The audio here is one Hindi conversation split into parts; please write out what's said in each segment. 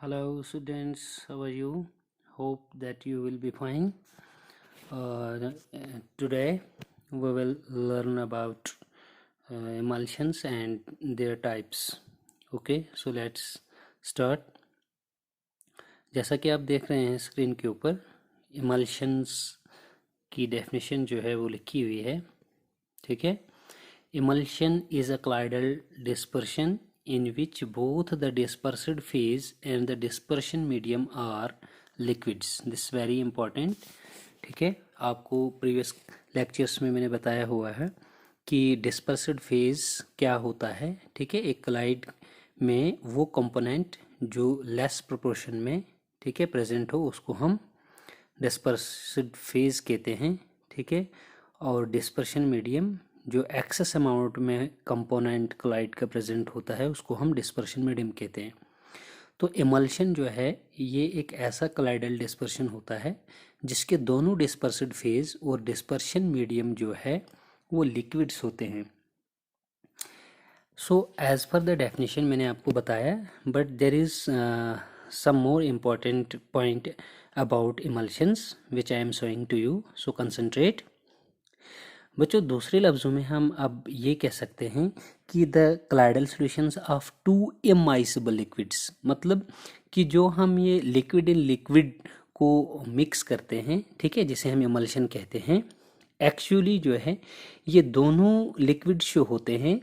Hello students, how are you? Hope that you will be fine. Today we will learn about emulsions and their types. Okay, so let's start. जैसा कि आप देख रहे हैं स्क्रीन के ऊपर emulsions की डेफिनेशन जो है वो लिखी हुई है. ठीक है. Emulsion is a colloidal dispersion in which both the dispersed phase and the dispersion medium are liquids. This is very important. ठीक है. आपको प्रीवियस लेक्चर्स में मैंने बताया हुआ है कि डिस्पर्स्ड फेज क्या होता है. ठीक है. एक क्लाइड में वो कंपोनेंट जो लेस प्रोपोर्शन में ठीक है प्रेजेंट हो उसको हम डिस्पर्स्ड फेज कहते हैं. ठीक है. और डिस्पर्शन मीडियम जो एक्सेस अमाउंट में कंपोनेंट क्लाइड का प्रेजेंट होता है उसको हम डिस्पर्शन मीडियम कहते हैं. तो इमल्शन जो है ये एक ऐसा क्लाइडल डिस्पर्शन होता है जिसके दोनों डिस्पर्सिड फेज और डिस्पर्शन मीडियम जो है वो लिक्विड्स होते हैं. So as per the definition मैंने आपको बताया, but there is some more important point about emulsions which I am showing to you. So concentrate. बच्चों दूसरे लफ्ज़ों में हम अब ये कह सकते हैं कि the colloidal solutions of two immiscible liquids, मतलब कि जो हम ये लिक्विड इन लिक्विड को मिक्स करते हैं, ठीक है, जिसे हम इमल्शन कहते हैं, एक्चुअली जो है ये दोनों लिक्विड्स जो होते हैं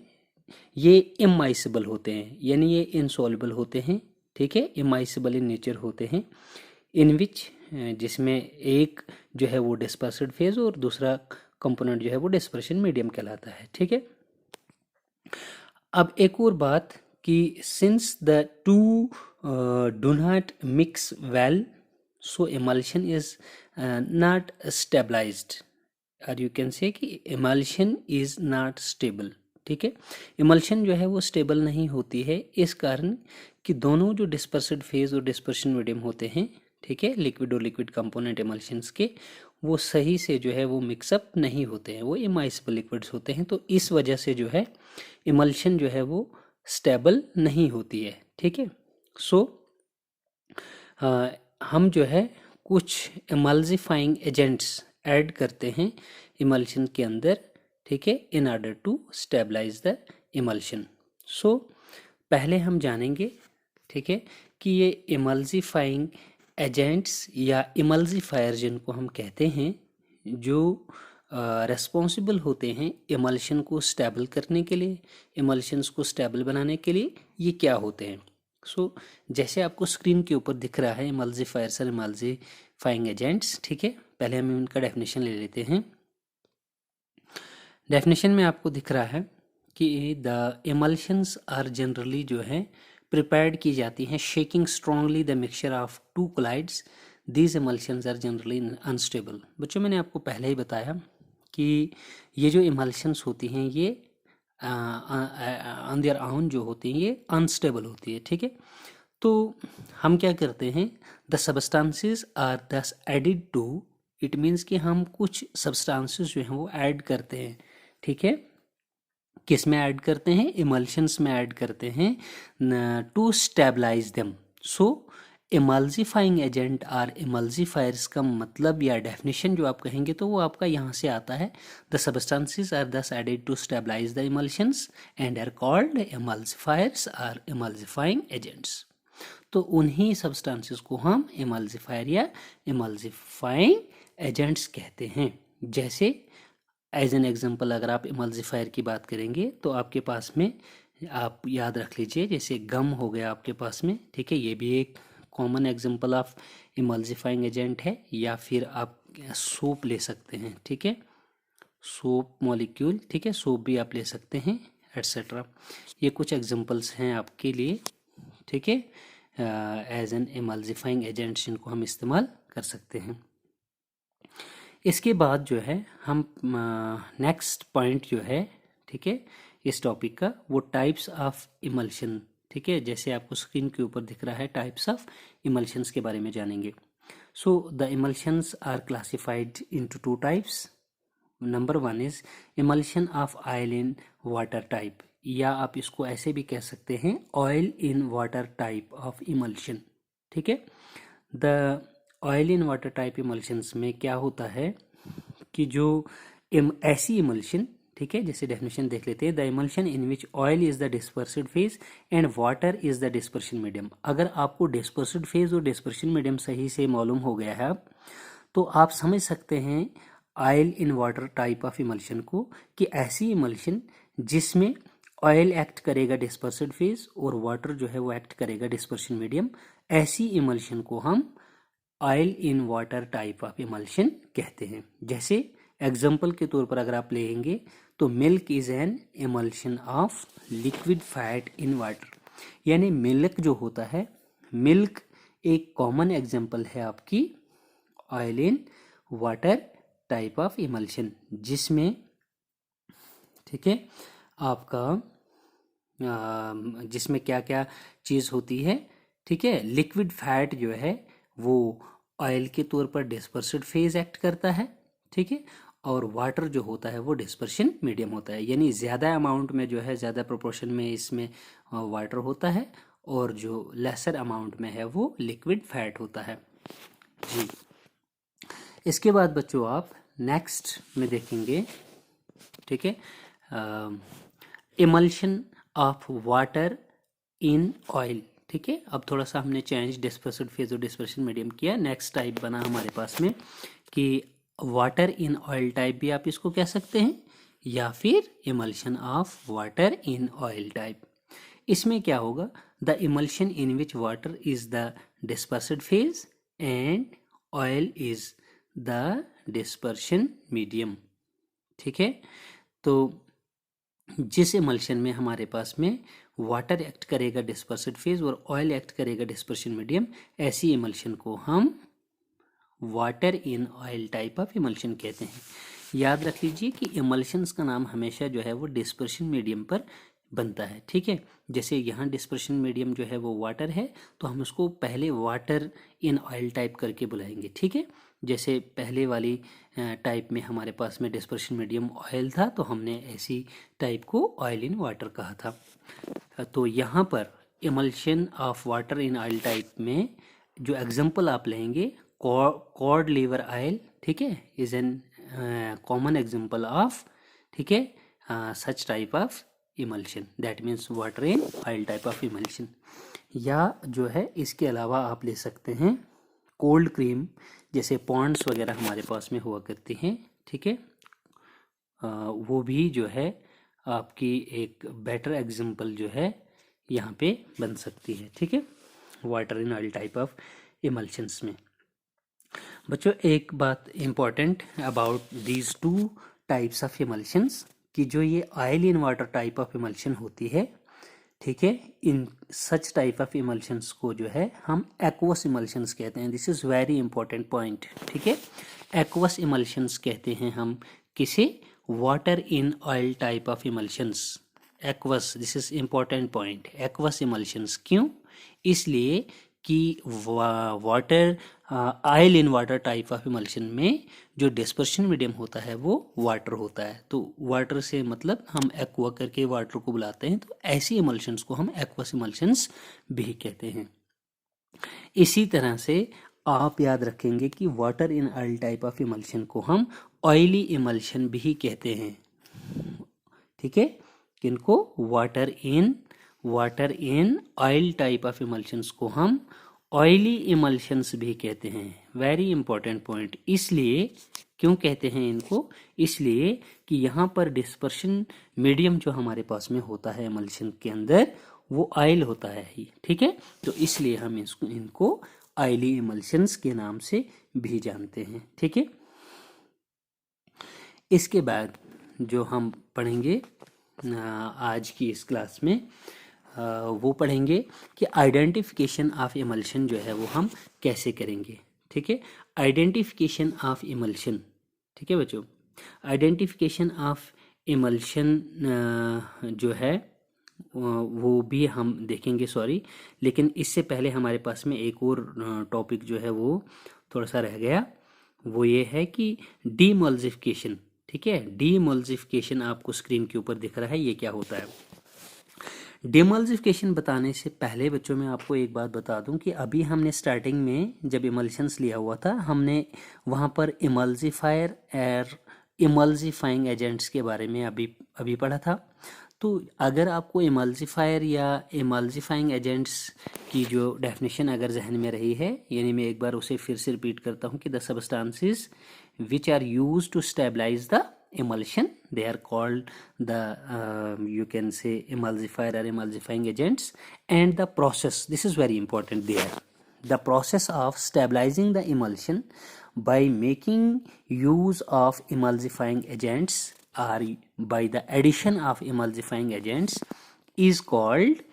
ये इमाइसिबल होते हैं, यानी ये इनसॉल्युबल होते हैं. ठीक है. इमाइसिबल इन नेचर होते हैं, इन विच जिसमें एक जो है वो डिस्पर्स्ड फेज और दूसरा कंपोनेंट जो है वो डिस्पर्शन मीडियम कहलाता है. ठीक है. अब एक और बात कि since the two do not mix well, so emulsion is not stabilized, और यू कैन से कि इमल्शन इज नॉट स्टेबल. ठीक है. इमल्शन जो है वो स्टेबल नहीं होती है इस कारण कि दोनों जो डिस्पर्स्ड फेज और डिस्पर्शन मीडियम होते हैं, ठीक है, लिक्विड और लिक्विड कंपोनेंट इमल्शंस के, वो सही से जो है वो मिक्सअप नहीं होते हैं, वो इमाइसिबल लिक्विड्स होते हैं. तो इस वजह से जो है इमल्शन जो है वो स्टेबल नहीं होती है. ठीक है. सो हम जो है कुछ इमल्सिफाइंग एजेंट्स ऐड करते हैं इमल्शन के अंदर, ठीक है, in order to stabilize the emulsion. So पहले हम जानेंगे, ठीक है, कि ये इमल्सिफाइंग एजेंट्स या इमल्सिफायर जिनको हम कहते हैं जो रेस्पॉन्सिबल होते हैं इमल्शन को स्टेबल करने के लिए, इमल्शंस को स्टेबल बनाने के लिए, ये क्या होते हैं. सो जैसे आपको स्क्रीन के ऊपर दिख रहा है इमल्सिफायर्स और इमल्सिफाइंग एजेंट्स. ठीक है. पहले हम इनका डेफिनेशन ले लेते हैं. डेफिनेशन में आपको दिख रहा है कि द इमल्शंस आर जनरली जो है प्रिपेयर्ड की जाती हैं shaking strongly the mixture of two colloids. These emulsions are generally unstable. बच्चों मैंने आपको पहले ही बताया कि ये जो इमल्शंस होती हैं ये ऑन देयर ओन जो होती हैं ये अनस्टेबल होती है. ठीक है. तो हम क्या करते हैं, द सब्सटेंसेस आर दस एडिड टू, इट मीन्स कि हम कुछ सब्सटेंसेस जो हैं वो ऐड करते हैं. ठीक है. किस में ऐड करते हैं, इमल्शंस में ऐड करते हैं to stabilize them. So emulsifying agent or emulsifiers का मतलब या डेफिनेशन जो आप कहेंगे तो वो आपका यहाँ से आता है, the substances are thus added to stabilize the emulsions and are called emulsifiers or emulsifying agents. तो उन्हीं सब्सटेंसेस को हम इमल्सिफायर या इमल्सिफाइंग एजेंट्स कहते हैं. जैसे एज एन एग्जांपल अगर आप इमल्सिफायर की बात करेंगे तो आपके पास में आप याद रख लीजिए जैसे गम हो गया आपके पास में. ठीक है. ये भी एक common example of emulsifying agent है. या फिर आप सोप ले सकते हैं. ठीक है. सोप मॉलिक्यूल, ठीक है, सोप भी आप ले सकते हैं एट्सेट्रा. ये कुछ एग्जांपल्स हैं आपके लिए. ठीक है. एज एन इमल्सिफाइंग एजेंट जिनको हम इस्तेमाल कर सकते हैं. इसके बाद जो है हम नेक्स्ट पॉइंट जो है, ठीक है, इस टॉपिक का, वो टाइप्स ऑफ इमल्शन. ठीक है. जैसे आपको स्क्रीन के ऊपर दिख रहा है टाइप्स ऑफ इमल्शंस के बारे में जानेंगे. So the emulsions are classified into two types. Number one is emulsion of oil in water type, या आप इसको ऐसे भी कह सकते हैं oil in water type of emulsion. ठीक है। The oil in water type emulsions में क्या होता है कि जो ऐसी इमल्शन, ठीक है, जैसे डेफिनेशन देख लेते हैं, the emulsion in which oil is the dispersed phase and water is the dispersion medium. अगर आपको डिस्पर्सिड फेज और डिस्पर्शन मीडियम सही से मालूम हो गया है अब, तो आप समझ सकते हैं oil in water type of emulsion को कि ऐसी इमल्शन जिसमें ऑयल एक्ट करेगा डिस्पर्सिड फेज और वाटर जो है वो एक्ट करेगा डिस्पर्शन मीडियम, ऐसी इमल्शन को हम oil in water type of emulsion कहते हैं। जैसे एग्जाम्पल के तौर पर अगर आप लेंगे तो milk is an emulsion of liquid fat in water, यानी मिल्क जो होता है, मिल्क एक कॉमन एग्जाम्पल है आपकी oil in water type of emulsion, जिसमें, ठीक है, आपका जिसमें क्या क्या चीज़ होती है, ठीक है। लिक्विड फैट जो है वो ऑयल के तौर पर डिस्पर्सिड फेज एक्ट करता है, ठीक है, और वाटर जो होता है वो डिस्पर्शन मीडियम होता है, यानी ज़्यादा अमाउंट में जो है, ज़्यादा प्रोपोर्शन में इसमें वाटर होता है और जो लेसर अमाउंट में है वो लिक्विड फैट होता है जी। इसके बाद बच्चों आप नेक्स्ट में देखेंगे, ठीक है, emulsion of water in oil, ठीक है। अब थोड़ा सा हमने चेंज डिस्पर्सिड फेज और डिस्पर्शन मीडियम किया। नेक्स्ट टाइप बना हमारे पास में कि वाटर इन ऑयल टाइप भी आप इसको कह सकते हैं, या फिर emulsion of water in oil type. इसमें क्या होगा, the emulsion in which water is the dispersed phase and oil is the dispersion medium, ठीक है। तो जिस इमल्शन में हमारे पास में वाटर एक्ट करेगा डिस्पर्सिड फेज और ऑयल एक्ट करेगा डिस्पर्शन मीडियम, ऐसी इमल्शन को हम water in oil type of emulsion कहते हैं। याद रख लीजिए कि इमल्शंस का नाम हमेशा जो है वो डिस्पर्शन मीडियम पर बनता है, ठीक है। जैसे यहाँ डिस्पर्शन मीडियम जो है वो वाटर है, तो हम उसको पहले वाटर इन ऑयल टाइप करके बुलाएंगे, ठीक है। जैसे पहले वाली टाइप में हमारे पास में डिस्पर्शन मीडियम ऑयल था, तो हमने ऐसी टाइप को ऑयल इन वाटर कहा था। तो यहाँ पर emulsion of water in oil type में जो एग्जांपल आप लेंगे, कॉड लीवर ऑयल, ठीक है, is an common example of, ठीक है, such type of emulsion, that means water in oil type of emulsion. या जो है इसके अलावा आप ले सकते हैं कोल्ड क्रीम, जैसे पॉन्ड्स वगैरह हमारे पास में हुआ करती हैं, ठीक है, वो भी जो है आपकी एक बेटर एग्जांपल जो है यहाँ पे बन सकती है, ठीक है, water in oil type of emulsions में। बच्चों एक बात important about these two types of emulsions, कि जो ये oil in water type of emulsion होती है, ठीक है, इन सच टाइप ऑफ इमल्शंस को जो है हम एक्वस इमल्शंस कहते हैं। This is very important point, ठीक है। एक्वस इमल्शंस कहते हैं हम किसे, water in oil type of emulsions, aqueous, this is important point, aqueous emulsions. क्यों, इसलिए कि water oil in water type of emulsion में जो डिस्पर्शन मीडियम होता है वो वाटर होता है, तो वाटर से मतलब हम एक्वा करके वाटर को बुलाते हैं, तो ऐसी इमल्शंस को हम एक्वस इमल्शंस भी कहते हैं। इसी तरह से आप याद रखेंगे कि water in oil type of emulsion को हम ऑयली इमल्शन भी कहते हैं, ठीक है। किनको, water in oil type of emulsions को हम ऑयली इमल्शंस भी कहते हैं। Very important point. इसलिए क्यों कहते हैं इनको, इसलिए कि यहाँ पर डिस्पर्शन मीडियम जो हमारे पास में होता है इमल्शन के अंदर वो ऑयल होता है ही, ठीक है, तो इसलिए हम इनको ऑयली इमल्शंस के नाम से भी जानते हैं, ठीक है। इसके बाद जो हम पढ़ेंगे आज की इस क्लास में, वो पढ़ेंगे कि आइडेंटिफिकेशन ऑफ इमल्शन जो है वो हम कैसे करेंगे, ठीक है। आइडेंटिफिकेशन ऑफ इमल्शन, ठीक है बच्चों, आइडेंटिफिकेशन ऑफ इमल्शन जो है वो भी हम देखेंगे, सॉरी, लेकिन इससे पहले हमारे पास में एक और टॉपिक जो है वो थोड़ा सा रह गया, वो ये है कि डीमल्सिफिकेशन, ठीक है। डीमल्सिफिकेशन आपको स्क्रीन के ऊपर दिख रहा है, ये क्या होता है। डिमल्सिफिकेशन बताने से पहले बच्चों मैं आपको एक बात बता दूं कि अभी हमने स्टार्टिंग में जब इमल्शंस लिया हुआ था हमने वहाँ पर इमल्सिफायर और इमल्सिफाइंग एजेंट्स के बारे में अभी पढ़ा था। तो अगर आपको इमल्सिफायर या इमल्सिफाइंग एजेंट्स की जो डेफिनेशन अगर जहन में रही है, यानी मैं एक बार उसे फिर से रिपीट करता हूँ कि the substances which are used to stabilize the emulsion, they are called the you can say emulsifier or emulsifying agents. And the process, this is very important there, the process of stabilizing the emulsion by making use of emulsifying agents or by the addition of emulsifying agents is called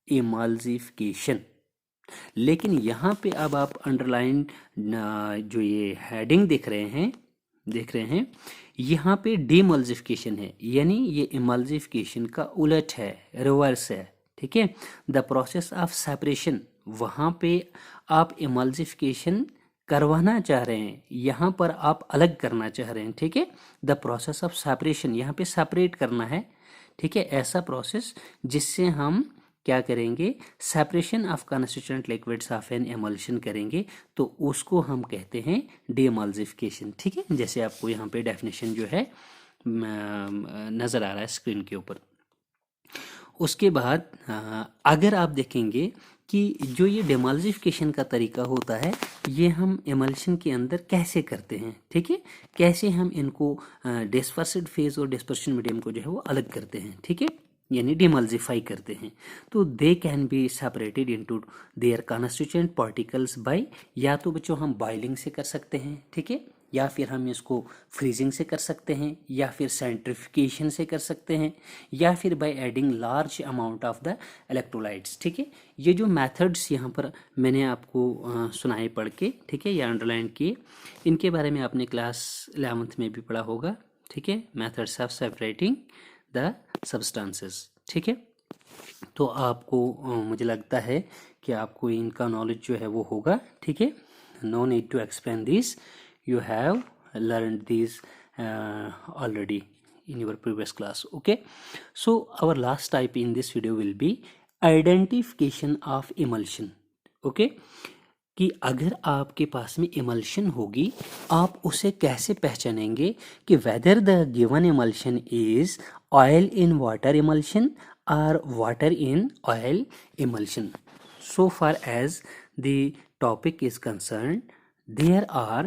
emulsification. लेकिन यहाँ पे अब आप अंडरलाइन जो ये हेडिंग देख रहे हैं यहाँ पे डीमल्सिफिकेशन है, यानी ये इमल्सिफिकेशन का उलट है, रिवर्स है। ठीक है, द प्रोसेस ऑफ सेपरेशन, वहाँ पे आप इमल्सिफिकेशन करवाना चाह रहे हैं, यहाँ पर आप अलग करना चाह रहे हैं। ठीक है, द प्रोसेस ऑफ सेपरेशन, यहाँ पे सेपरेट करना है। ठीक है, ऐसा प्रोसेस जिससे हम क्या करेंगे, separation of constituent liquids of an emulsion करेंगे, तो उसको हम कहते हैं डीएमल्सिफिकेशन। ठीक है, जैसे आपको यहाँ पे डेफिनेशन जो है नज़र आ रहा है स्क्रीन के ऊपर। उसके बाद अगर आप देखेंगे कि जो ये डेमल्सिफिकेशन का तरीका होता है ये हम एमल्शन के अंदर कैसे करते हैं। ठीक है, कैसे हम इनको डिस्पर्सिड फेज और डिस्पर्शन मीडियम को जो है वो अलग करते हैं। ठीक है, यानी डिमल्सिफाई करते हैं। तो they can be separated into their constituent particles by, या तो बच्चों हम बॉइलिंग से कर सकते हैं। ठीक है, या फिर हम इसको फ्रीजिंग से कर सकते हैं, या फिर सेंट्रिफिकेशन से कर सकते हैं, या फिर by adding large amount of the electrolytes. ठीक है, ये जो मेथड्स यहाँ पर मैंने आपको सुनाए पढ़ के, ठीक है, या अंडरलाइन किए, इनके बारे में आपने क्लास 11th में भी पढ़ा होगा। ठीक है, methods of separating the substances. ठीक है, तो आपको मुझे लगता है कि आपको इनका नॉलेज जो है वो होगा। ठीक है, no need to explain this, you have learned these already in your previous class. Okay, so our last type in this video will be identification of emulsion. Okay, कि अगर आपके पास में emulsion होगी आप उसे कैसे पहचानेंगे कि whether the given emulsion is oil in water emulsion or water in oil emulsion. So far as the topic is concerned, there are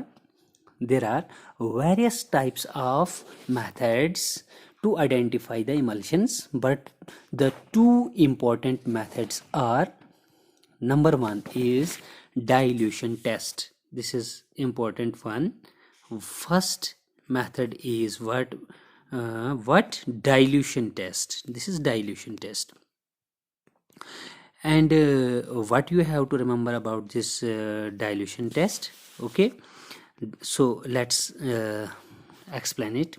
various types of methods to identify the emulsions, but the two important methods are, number one is dilution test. This is important one. First method is what dilution test. This is dilution test. And what you have to remember about this dilution test. Okay, so let's explain it.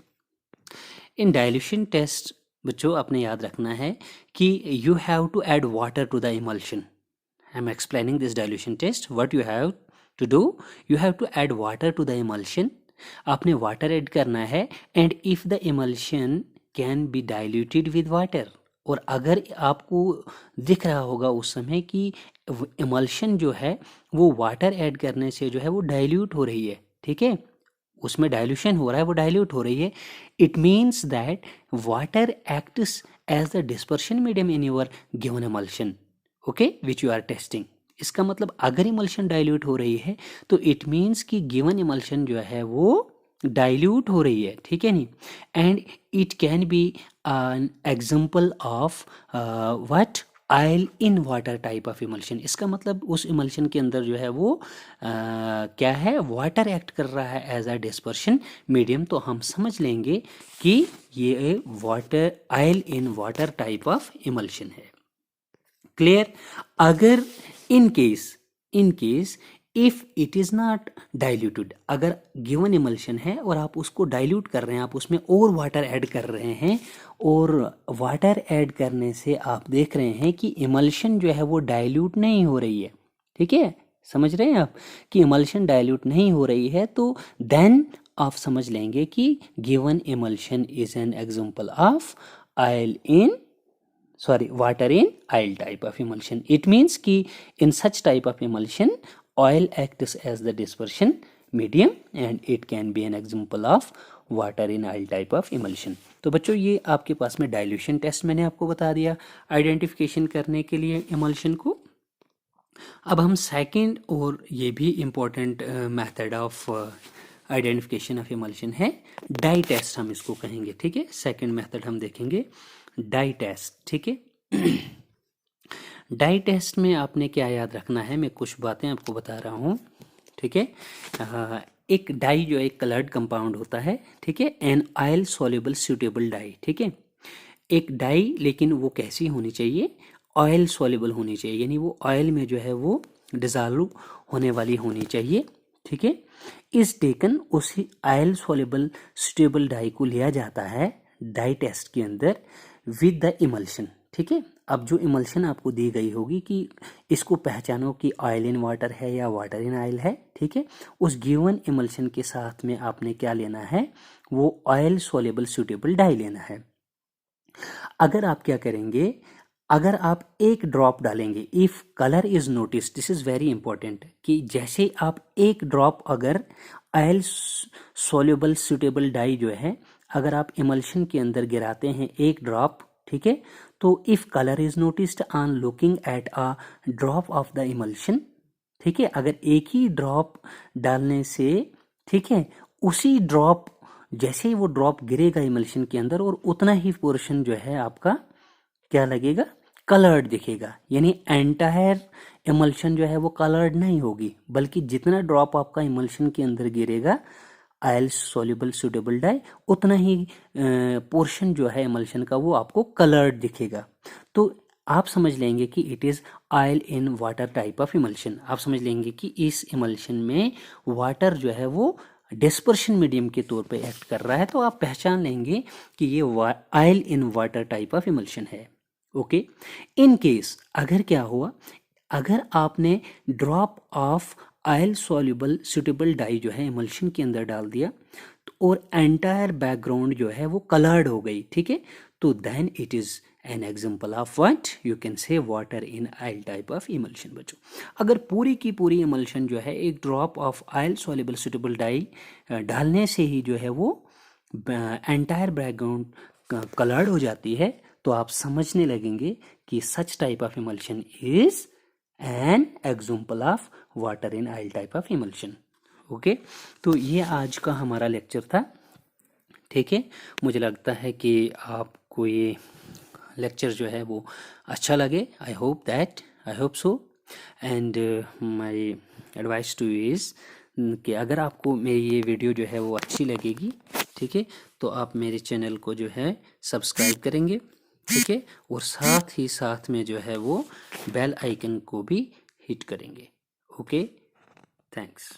In dilution test बच्चों आपने याद रखना है कि you have to add water to the emulsion. I am explaining this dilution test. What you have to do, you have to add water to the emulsion. आपने water add करना है, and if the emulsion can be diluted with water, और अगर आपको दिख रहा होगा उस समय कि emulsion जो है वो water ऐड करने से जो है वो डाइल्यूट हो रही है। ठीक है, उसमें डाइल्यूशन हो रहा है, वो डाइल्यूट हो रही है, it means that water acts as the dispersion medium in your given emulsion, okay, which you are testing. इसका मतलब अगर इमल्शन डाइल्यूट हो रही है तो इट मीन्स कि गिवन इमल्शन जो है वो डाइल्यूट हो रही है। ठीक है नी, and it can be an example of what oil in water type of emulsion. इसका मतलब उस इमल्शन के अंदर जो है वो क्या है, वाटर एक्ट कर रहा है एज अ डिस्पर्शन मीडियम, तो हम समझ लेंगे कि ये water oil in water type of emulsion है। क्लियर? अगर in case if it is not diluted, अगर गिवन इमल्शन है और आप उसको डाइल्यूट कर रहे हैं, आप उसमें और वाटर ऐड कर रहे हैं, और वाटर ऐड करने से आप देख रहे हैं कि इमल्शन जो है वो डाइल्यूट नहीं हो रही है। ठीक है, समझ रहे हैं आप कि इमल्शन डाइल्यूट नहीं हो रही है, तो देन आप समझ लेंगे कि given emulsion is an example of oil in water in oil type of emulsion. It means कि in such type of emulsion oil acts as the dispersion medium and it can be an example of water in oil type of emulsion. तो बच्चों ये आपके पास में डाइल्यूशन टेस्ट मैंने आपको बता दिया आइडेंटिफिकेशन करने के लिए emulsion को. अब हम सेकंड और ये भी important method of identification of emulsion है डाई टेस्ट, हम इसको कहेंगे. ठीक है, सेकंड मेथड हम देखेंगे डाई टेस्ट. ठीक है, डाई टेस्ट में आपने क्या याद रखना है, मैं कुछ बातें आपको बता रहा हूँ. ठीक है, एक डाई जो एक कलर्ड कंपाउंड होता है. ठीक है, an oil soluble suitable dye. ठीक है, एक डाई, लेकिन वो कैसी होनी चाहिए, ऑयल सोल्यूबल होनी चाहिए, यानी वो ऑयल में जो है वो डिजॉल्व होने वाली होनी चाहिए. ठीक है, इस टेकन उसी ऑयल सोल्यूबल सूटेबल डाई को लिया जाता है डाई टेस्ट के अंदर विद द इमल्शन. ठीक है, अब जो इमल्शन आपको दी गई होगी कि इसको पहचानो कि ऑयल इन वाटर है या वाटर इन ऑयल है. ठीक है, उस गिवन इमल्शन के साथ में आपने क्या लेना है, वो ऑयल सोल्यूबल सूटेबल डाई लेना है. अगर आप क्या करेंगे, अगर आप एक ड्रॉप डालेंगे, if colour is notice, this is very important, कि जैसे आप एक ड्रॉप अगर ऑयल सोल्यूबल सूटेबल डाई जो है अगर आप इमल्शन के अंदर गिराते हैं एक ड्रॉप. ठीक है, तो if colour is noticed on looking at a drop of the emulsion. ठीक है, अगर एक ही ड्रॉप डालने से, ठीक है, उसी ड्रॉप जैसे ही वो ड्रॉप गिरेगा इमल्शन के अंदर और उतना ही पोर्शन जो है आपका क्या लगेगा, कलर्ड दिखेगा. यानी एंटायर इमल्शन जो है वो कलर्ड नहीं होगी, बल्कि जितना ड्रॉप आपका इमल्शन के अंदर गिरेगा ऑयल सोल्यूबल सूटेबल डाई, उतना ही पोर्शन जो है इमल्शन का वो आपको कलर्ड दिखेगा. तो आप समझ लेंगे कि it is oil in water type of emulsion. आप समझ लेंगे कि इस इमल्शन में वाटर जो है वो डिस्पर्शन मीडियम के तौर पे एक्ट कर रहा है. तो आप पहचान लेंगे कि ये oil in water type of emulsion है. ओके, इन केस अगर क्या हुआ, अगर आपने drop of oil soluble suitable dye जो है इमल्शन के अंदर डाल दिया और एंटायर बैकग्राउंड जो है वो कलर्ड हो गई. ठीक है, तो then it is an example of what you can say water in oil type of emulsion. बच्चों, अगर पूरी की पूरी इमल्शन जो है एक drop of oil soluble suitable dye डालने से ही जो है वो एंटायर बैकग्राउंड कलर्ड हो जाती है, तो आप समझने लगेंगे कि such type of emulsion is an example of water in oil type of emulsion. Okay, तो ये आज का हमारा लेक्चर था. ठीक है, मुझे लगता है कि आपको ये लेक्चर जो है वो अच्छा लगे. I hope so. And my advice to you is कि अगर आपको मेरी ये वीडियो जो है वो अच्छी लगेगी, ठीक है, तो आप मेरे चैनल को जो है सब्सक्राइब करेंगे. ठीक है, और साथ ही साथ में जो है वो बेल आइकन को भी हिट करेंगे. Okay, thanks.